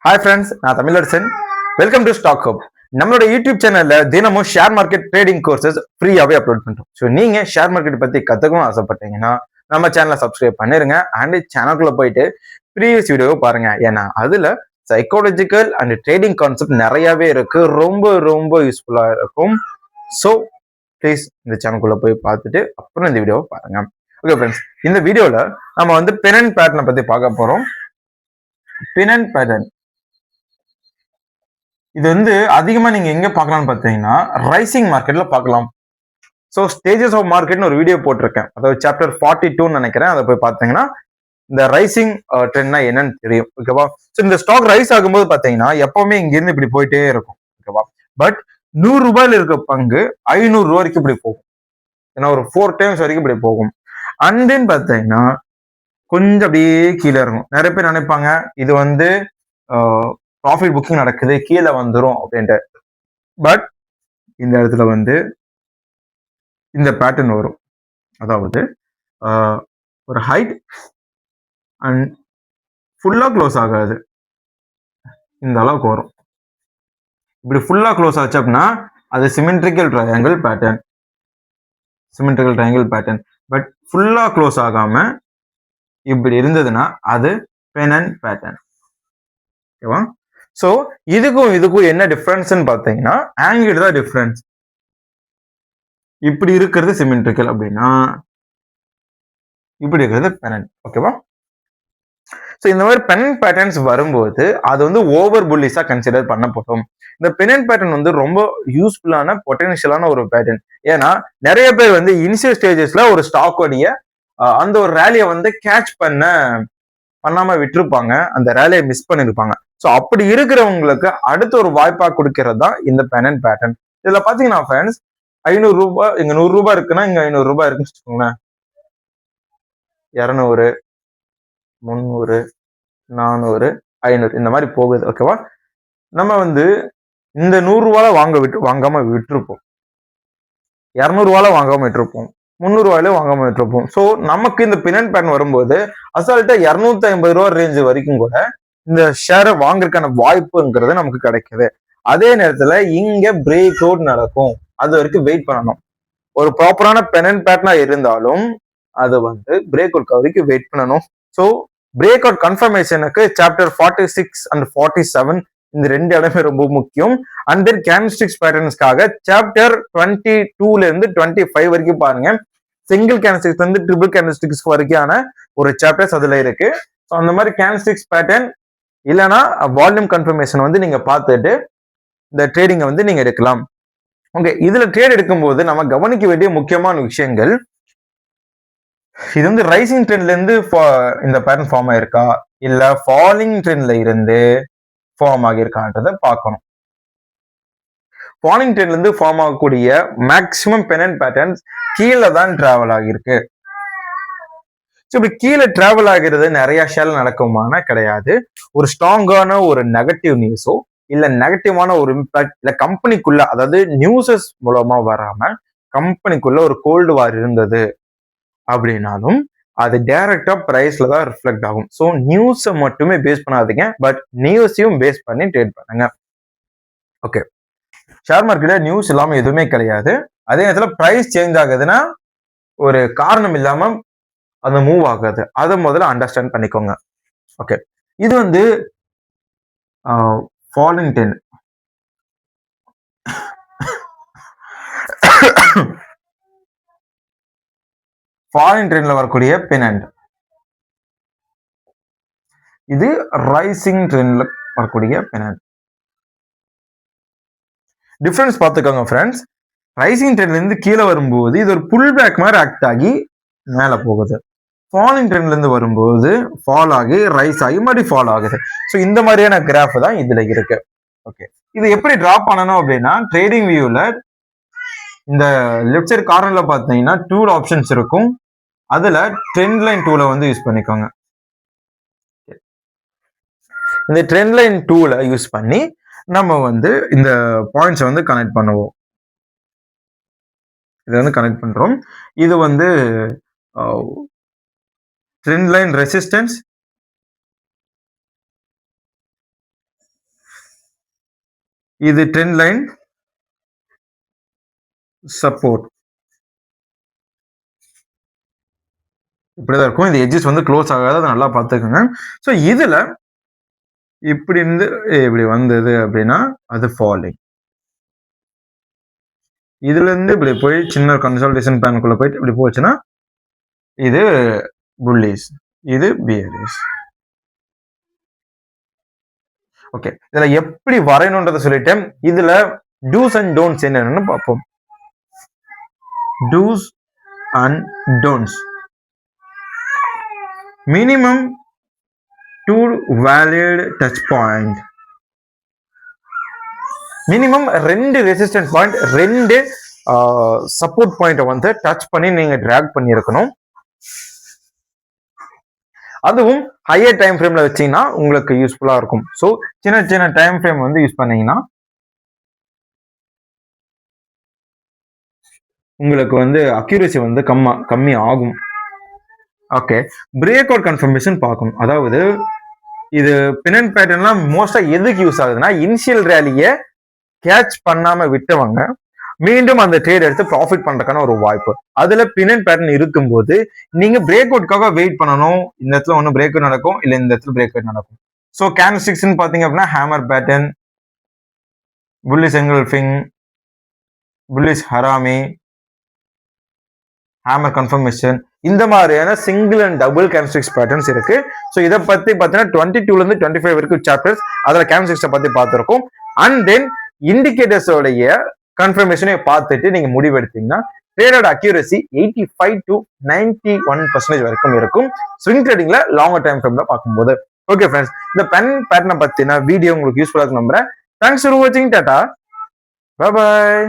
Hi friends, நான் Tamilarasan. Welcome to stock hub. நம்மளோட YouTube சேனல்ல தினமும் ஷேர் மார்க்கெட் ட்ரேடிங் கோர்சஸ் ஃப்ரீயாவே அப்லோட் பண்றோம். ஸோ நீங்க ஷேர் மார்க்கெட் பத்தி கத்துக்கணும் ஆசைப்பட்டீங்கன்னா நம்ம சேனலை சப்ஸ்கிரைப் பண்ணிருங்க. அண்ட் சேனலுக்குள்ள போயிட்டு ப்ரீவியஸ் வீடியோவை பாருங்க. ஏன்னா அதுல சைக்காலஜிக்கல் அண்ட் ட்ரேடிங் கான்செப்ட் நிறையவே இருக்கு. ரொம்ப ரொம்ப யூஸ்ஃபுல்லா இருக்கும். ஸோ ப்ளீஸ் இந்த சேனலுக்குள்ள போய் பார்த்துட்டு அப்புறம் இந்த வீடியோவை பாருங்க. ஓகே ஃப்ரெண்ட்ஸ், இந்த வீடியோல நம்ம வந்து பெனன் பேட்டர்னை பத்தி பார்க்க போறோம். பெனன் பேட்டர்ன் இது வந்து அதிகமா நீங்க எங்க பார்க்கலாம்னு பார்த்தீங்கன்னா ரைசிங் மார்க்கெட்ல பார்க்கலாம். ஸோ ஸ்டேஜஸ் ஆஃப் மார்க்கெட்னு ஒரு வீடியோ போட்டிருக்கேன். அதாவது சாப்டர் 42 நினைக்கிறேன். அதை போய் பார்த்தீங்கன்னா இந்த ரைசிங் ட்ரெண்ட்னா என்னன்னு தெரியும். ஓகேவா? ஸோ இந்த ஸ்டாக் ரைஸ் ஆகும்போது பார்த்தீங்கன்னா எப்பவுமே இங்க இருந்து இப்படி போயிட்டே இருக்கும். ஓகேவா? பட் 100 ரூபாயில இருக்க பங்கு 500 ரூபா வரைக்கும் இப்படி போகும். ஏன்னா ஒரு 4 டைம்ஸ் வரைக்கும் இப்படி போகும். அண்ட் தென் பார்த்தீங்கன்னா கொஞ்சம் அப்படியே கீழே இருக்கும். நிறைய பேர் நினைப்பாங்க இது வந்து ப்ராஃபிட் புக்கிங் நடக்குது, கீழே வந்துடும் அப்படின்ட்டு. பட் இந்த இடத்துல வந்து இந்த பேட்டர்ன் வரும். அதாவது ஒரு ஹைட் அண்ட் ஃபுல்லா க்ளோஸ் ஆகாது, இந்த அளவுக்கு வரும். இப்படி ஃபுல்லா க்ளோஸ் ஆச்சு அப்படின்னா அது symmetrical triangle pattern. Symmetrical triangle pattern. But ஃபுல்லா க்ளோஸ் ஆகாம இப்படி இருந்ததுன்னா அது பெனன் பேட்டர்ன். ஓகேவா? ஸோ இதுக்கும் என்ன டிஃபரன்ஸ்ன்னு பார்த்தீங்கன்னா ஆங்கிள் தான் டிஃபரன்ஸ். இப்படி இருக்கிறது சிமெட்ரிக்கல் அப்படின்னா இப்படி இருக்கிறது பெனன். ஓகேவா? ஸோ இந்த மாதிரி பெனன் பேட்டர்ன்ஸ் வரும்போது அது வந்து ஓவர் புல்லிஸா கன்சிடர் பண்ணப்படும். இந்த பெனன் பேட்டர்ன் வந்து ரொம்ப யூஸ்ஃபுல்லான பொட்டன்ஷியலான ஒரு பேட்டர்ன். ஏன்னா நிறைய பேர் வந்து இனிஷியல் ஸ்டேஜஸ்ல ஒரு ஸ்டாக்கோடைய அந்த ஒரு ரேலியை வந்து கேட்ச் பண்ணாம விட்டுருப்பாங்க, அந்த ரேலியை மிஸ் பண்ணிருப்பாங்க. ஸோ அப்படி இருக்கிறவங்களுக்கு அடுத்த ஒரு வாய்ப்பா கொடுக்கிறது தான் இந்த பெனன் பேட்டர்ன். இதுல பாத்தீங்கன்னா ஃப்ரெண்ட்ஸ் 500 ரூபாய், இங்க 100 ரூபாய் இருக்குன்னா இங்க 500 ரூபாய் இருக்குன்னு வச்சுக்கோங்களேன். 200, 300, 400, 500 இந்த மாதிரி போகுது. ஓகேவா? நம்ம வந்து இந்த 100 ரூபாயில வாங்காம விட்டுருப்போம், 200 ரூபாயில வாங்காம விட்டுருப்போம், 300 ரூபாயில வாங்காம விட்டுருப்போம். ஸோ நமக்கு இந்த பெனன் பேட்டர்ன் வரும்போது அசால்ட்டா 250 ரூபாய் ரேஞ்ச் வரைக்கும் கூட இந்த ஷேரை வாங்குறதுக்கான வாய்ப்புங்கிறது நமக்கு கிடைக்குது. அதே நேரத்துல இங்க பிரேக் அவுட் நடக்கும், அது வரைக்கும் வெயிட் பண்ணணும். ஒரு ப்ராப்பரான பெனன் பேட்டர்னா இருந்தாலும் அது வந்து பிரேக் அவுட் வரைக்கும் வெயிட் பண்ணணும். ஸோ பிரேக் அவுட் கன்ஃபர்மேஷனுக்கு சாப்டர் 46 அண்ட் 47 இந்த 2 இடமே ரொம்ப முக்கியம். அண்ட் தென் கேண்டில்ஸ்டிக்ஸ் பேட்டர்ன்ஸ்க்காக சாப்டர் 22ல இருந்து 25 வரைக்கும் பாருங்க. சிங்கிள் கேண்டில்ஸ்டிக்ஸ் வந்து ட்ரிபிள் கேண்டில்ஸ்டிக்ஸ் வரைக்கான ஒரு சாப்டர்ஸ் அதுல இருக்கு. ஸோ அந்த மாதிரி கேண்டில்ஸ்டிக்ஸ் பேட்டர்ன் இல்லைன்னா வால்யூம் கன்ஃபர்மேஷன் வந்து நீங்க பார்த்துட்டு இந்த ட்ரேடிங்கை வந்து நீங்க எடுக்கலாம். ஓகே, இதுல ட்ரேட் எடுக்கும்போது நம்ம கவனிக்க வேண்டிய முக்கியமான விஷயங்கள், இது வந்து ரைசிங் ட்ரெண்ட்ல இருந்து இந்த பேட்டர்ன் ஃபார்ம் ஆயிருக்கா இல்ல ஃபாலிங் ட்ரெண்ட்ல இருந்து ஃபார்ம் ஆகியிருக்கான்றத பார்க்கணும். ஃபாலிங் ட்ரெண்ட்ல இருந்து ஃபார்ம் ஆகக்கூடிய மேக்சிமம் பெனன் பேட்டர்ன்ஸ் கீழே தான் டிராவல் ஆகியிருக்கு. இப்படி கீழே டிராவல் ஆகிறது நிறைய ஷேர் நடக்குமான கிடையாது. ஒரு ஸ்ட்ராங்கான ஒரு நெகட்டிவ் நியூஸோ இல்ல நெகட்டிவான ஒரு இம்பாக்ட் இல்ல கம்பெனிக்குள்ள, அதாவது நியூஸஸ் மூலமா வராம கம்பெனிக்குள்ள ஒரு கோல்டு வார் இருந்தது அப்படின்னாலும் அது டைரக்டா பிரைஸ்ல தான் ரிஃப்ளெக்ட் ஆகும். ஸோ நியூஸை மட்டுமே பேஸ் பண்ணாதீங்க, பட் நியூஸையும் பேஸ் பண்ணி ட்ரேட் பண்ணுங்க. ஓகே, ஷேர் மார்க்கெட்ல நியூஸ் இல்லாம எதுவுமே கிடையாது. அதே நேரத்துல பிரைஸ் சேஞ்ச் ஆகுதுன்னா ஒரு காரணம் இல்லாம அது மூவ் ஆகாது. அதை முதல்ல அண்டர்ஸ்டாண்ட் பண்ணிக்கோங்க. ஓகே, இது வந்து ஃபாலிங் ட்ரெண்ட். ஃபாலிங் ட்ரெண்ட்ல வரக்கூடிய பெனன். இது ரைசிங் ட்ரெண்ட்ல வரக்கூடிய பெனன். டிஃபரன்ஸ் பார்த்துக்கோங்க ஃப்ரெண்ட்ஸ். ரைசிங் ட்ரெண்ட்ல இருந்து கீழே வரும்போது இது ஒரு புல் பேக் மாதிரி ஆக்ட் ஆகி மேல போகுது. ஃபாலிங் ட்ரெண்ட்ல இருந்து வரும்போது ஃபால் ஆகி ரைஸ் ஆகி மறுபடியும் ஃபால் ஆகுது. ஸோ இந்த மாதிரியான கிராஃப் தான் இதுல இருக்கு. ஓகே, இது எப்படி டிரா பண்ணணும் அப்படின்னா ட்ரேடிங் வியூல இந்த லெஃப்ட் சைடு கார்னர்ல பார்த்தீங்கன்னா டூல் ஆப்ஷன்ஸ் இருக்கும். அதுல ட்ரெண்ட் லைன் டூலை வந்து யூஸ் பண்ணிக்கோங்க. இந்த ட்ரெண்ட் லைன் டூலை யூஸ் பண்ணி நம்ம வந்து இந்த பாயிண்ட்ஸ் வந்து கனெக்ட் பண்ணுவோம். இதை வந்து கனெக்ட் பண்றோம். இது வந்து ட்ரெண்ட் லைன் ரெசிஸ்டன்ஸ், இது ட்ரெண்ட் லைன் சப்போர்ட் இப்படிதான் இருக்கும். இந்த எட்ஜஸ் வந்து க்ளோஸ் ஆகாது, அதை நல்லா பார்த்துக்கோங்க. ஸோ இதுல இப்படி இருந்து இப்படி வந்தது அப்படின்னா அது ஃபாலிங். இதுல இருந்து இப்படி போய் சின்ன கன்சல்டேஷன் பேனுக்குள்ள போயிட்டு இப்படி போச்சுன்னா இது புல்லிஸ், இது பியரிஸ். ஓகே, இதுல எப்படி வரையணும்ன்றத சொல்லிட்டேன். இதுல டூஸ் அண்ட் டோன்ட்ஸ் என்னன்னு பார்ப்போம். Dos and don'ts. Minimum 2 valid touch point. Minimum 2 resistance point, 2 support பாயிண்ட்டை வந்து டச் பண்ணி நீங்க டிராக் பண்ணியிருக்கணும். அதுவும் ஹையர் டைம் ஃப்ரேம்ல வச்சீங்கன்னா உங்களுக்கு யூஸ்ஃபுல்லா இருக்கும். ஸோ சின்ன சின்ன டைம் ஃப்ரேம் வந்து யூஸ் பண்ணீங்கன்னா உங்களுக்கு வந்து அக்யூரசி வந்து கம்மி ஆகும். ஓகே, பிரேக் அவுட் கன்ஃபர்மேஷன் பார்க்கணும். அதாவது இது பின் அண்ட் பேட்டர்ன்லாம் மோஸ்டா எதுக்கு யூஸ் ஆகுதுன்னா, இனிஷியல் ரேலியை கேட்ச் பண்ணாம விட்டவங்க மீண்டும் அந்த ட்ரேட் எடுத்து ப்ராஃபிட் பண்றதுக்கான ஒரு வாய்ப்பு. அதுல பின் அண்ட் பேட்டர்ன் இருக்கும்போது நீங்க பிரேக் அவுட்காக வெயிட் பண்ணணும். இந்த இடத்துல ஒன்று பிரேக் அவுட் நடக்கும், இல்லை இந்த இடத்துல பிரேக் அவுட் நடக்கும். ஸோ கேண்டில்ஸ்டிக்ஸ்ன்னு பாத்தீங்க அப்படின்னா hammer pattern, bullish engulfing, bullish harami, hammer confirmation, இந்த மாதிரியான single and double candlesticks patterns இருக்கு. ஸோ இதை பத்தி பார்த்தீங்கன்னா 22 இருந்து 25 வரைக்கும் சாப்டர்ஸ் அதில் கேண்டில்ஸ்டிக்ஸை பத்தி பார்த்துருக்கோம். அண்ட் தென் இண்டிகேட்டர்ஸோடைய கன்ஃபர்மேஷனை பார்த்துட்டு நீங்க முடிவெடுத்தீங்கன்னா ட்ரேடோட அக்யூரசி 85 to 91% வரைக்கும் இருக்கும் ஸ்விங் ட்ரேடிங்ல லாங்கர் டைம் ஃப்ரேம்ல பார்க்கும்போது. ஓகே ஃப்ரெண்ட்ஸ், இந்த பென் பேட்டர்னை பத்தின வீடியோ உங்களுக்கு யூஸ்ஃபுல்லா இருக்கு நம்புறேன். தேங்க்ஸ் ஃபார் வாட்சிங். Tata, bye bye.